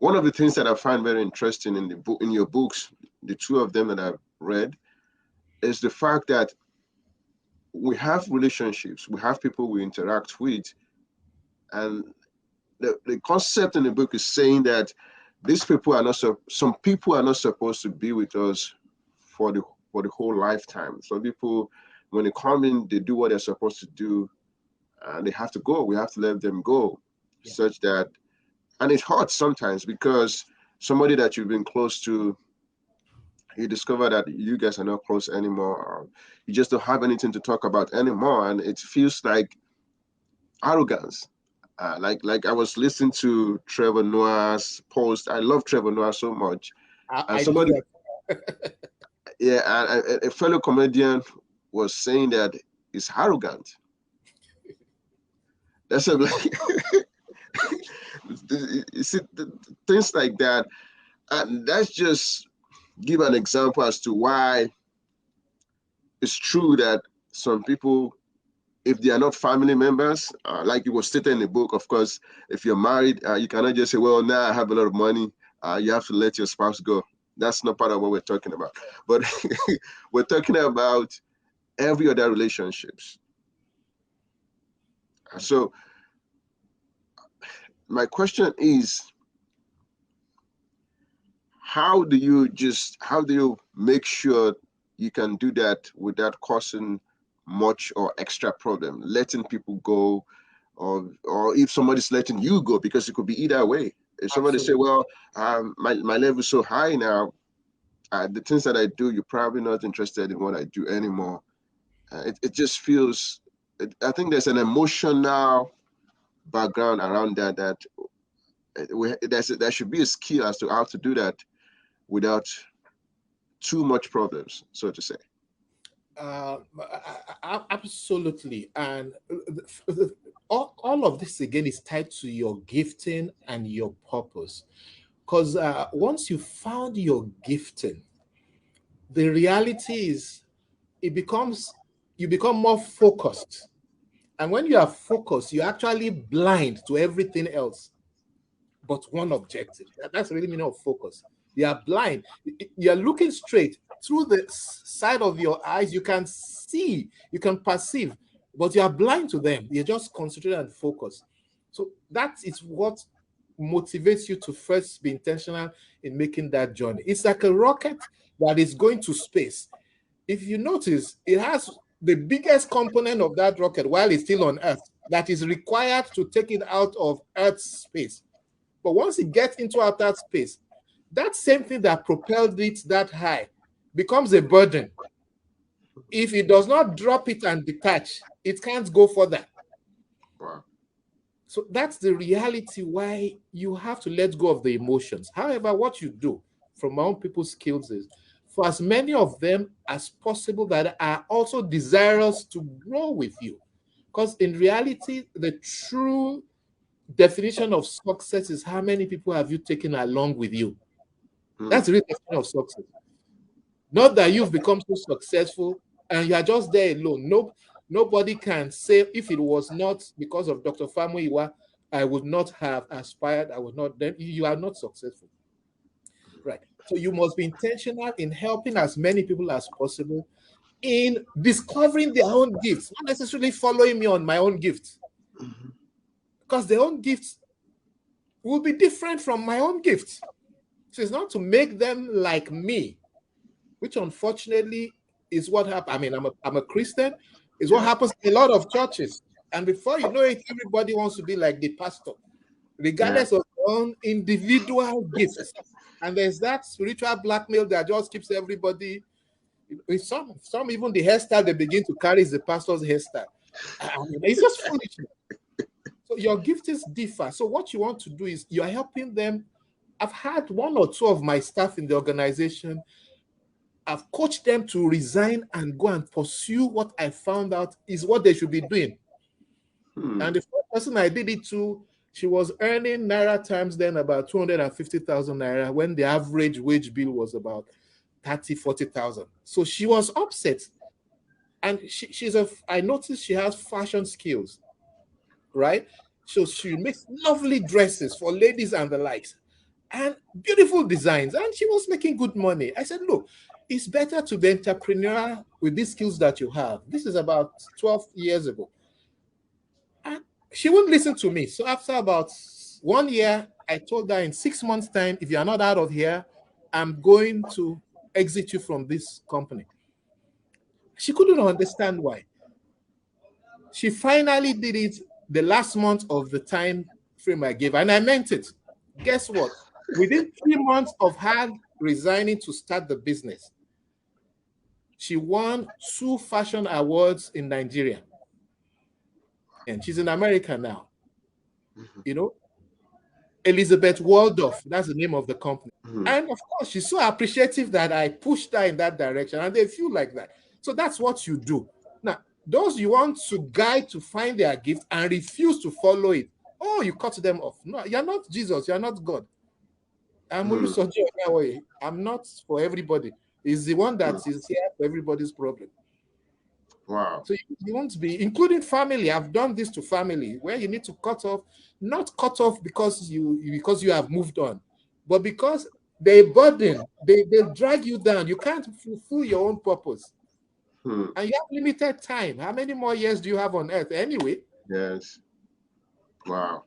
one of the things that I find very interesting in the book, in your books, the two of them that I've read, is the fact that we have relationships, we have people we interact with, and the concept in the book is saying that these people are not some people are not supposed to be with us for the whole lifetime. Some people, when they come in, they do what they're supposed to do, and they have to go. We have to let them go, Yeah. such that, and it hurts sometimes because somebody that you've been close to, you discover that you guys are not close anymore. Or you just don't have anything to talk about anymore, and it feels like arrogance. Like I was listening to Trevor Noah's post. I love Trevor Noah so much, and I do somebody, that. yeah, and a fellow comedian was saying that it's arrogant. That's a, like, you see, things like that, and that's just give an example as to why it's true that some people, if they are not family members, like it was stated in the book, of course, if you're married, you cannot just say, well, now I have a lot of money. You have to let your spouse go. That's not part of what we're talking about. But we're talking about every other relationships. So my question is, how do you make sure you can do that without causing much or extra problem, letting people go, or if somebody's letting you go, because it could be either way. If somebody say, Absolutely. well, my level is so high now, the things that I do, you're probably not interested in what I do anymore. It just feels, I think there's an emotional background around that, there should be a skill as to how to do that without too much problems, so to say. Uh, Absolutely. And all of this again is tied to your gifting and your purpose. Because once you found your gifting, the reality is it becomes you become more focused. And when you are focused, you're actually blind to everything else but one objective. That's the really meaning of focus. You are blind. You're looking straight through the side of your eyes. You can see, you can perceive, but you are blind to them. You're just concentrated and focused. So that is what motivates you to first be intentional in making that journey. It's like a rocket that is going to space. If you notice, it has the biggest component of that rocket while it's still on Earth that is required to take it out of Earth's space. But once it gets into outer space, that same thing that propelled it that high becomes a burden. If it does not drop it and detach, it can't go further. Wow. So that's the reality why you have to let go of the emotions. However, what you do from my own people's skills is for as many of them as possible that are also desirous to grow with you. Because in reality, the true definition of success is how many people have you taken along with you. Mm. That's the real definition of success. Not that you've become so successful and you are just there alone. No, nobody can say if it was not because of Dr. Famuyiwa, I would not have aspired. I would not. Then you are not successful, right? So you must be intentional in helping as many people as possible in discovering their own gifts, not necessarily following me on my own gifts, Mhm. because their own gifts will be different from my own gifts. So it's not to make them like me, which unfortunately is what happened. I mean, I'm a Christian, is what Yeah. happens in a lot of churches. And before you know it, everybody wants to be like the pastor, Yeah. regardless of their own individual gifts. And there's that spiritual blackmail that just keeps everybody. With some even the hairstyle they begin to carry is the pastor's hairstyle. I mean, it's just foolish. So your giftings differ. So what you want to do is you're helping them. I've had one or two of my staff in the organization. I've coached them to resign and go and pursue what I found out is what they should be doing. Hmm. And the first person I did it to, she was earning naira times then about 250,000 naira when the average wage bill was about 30, 40,000. So she was upset. And I noticed she has fashion skills, right? So she makes lovely dresses for ladies and the likes. and beautiful designs, and she was making good money. I said, look, it's better to be entrepreneurial with these skills that you have. This is about 12 years ago. And she wouldn't listen to me. So after about 1 year, I told her in 6 months' time, if you're not out of here, I'm going to exit you from this company. She couldn't understand why. She finally did it the last month of the time frame I gave, and I meant it. Guess what? Within 3 months of her resigning to start the business, she won 2 fashion awards in Nigeria. And she's in America now. You know, Elizabeth Waldorf, that's the name of the company. And of course, she's so appreciative that I pushed her in that direction, and they feel like that. So that's what you do. Now, those you want to guide to find their gift and refuse to follow it, oh, you cut them off. No, you're not Jesus, you're not God. I'm not for everybody. He's the one that is here for everybody's problem. Wow. So you want to be, including family. I've done this to family where you need to cut off, not cut off because you have moved on, but because they burden, they drag you down. You can't fulfill your own purpose. And you have limited time. How many more years do you have on earth anyway? Yes. Wow.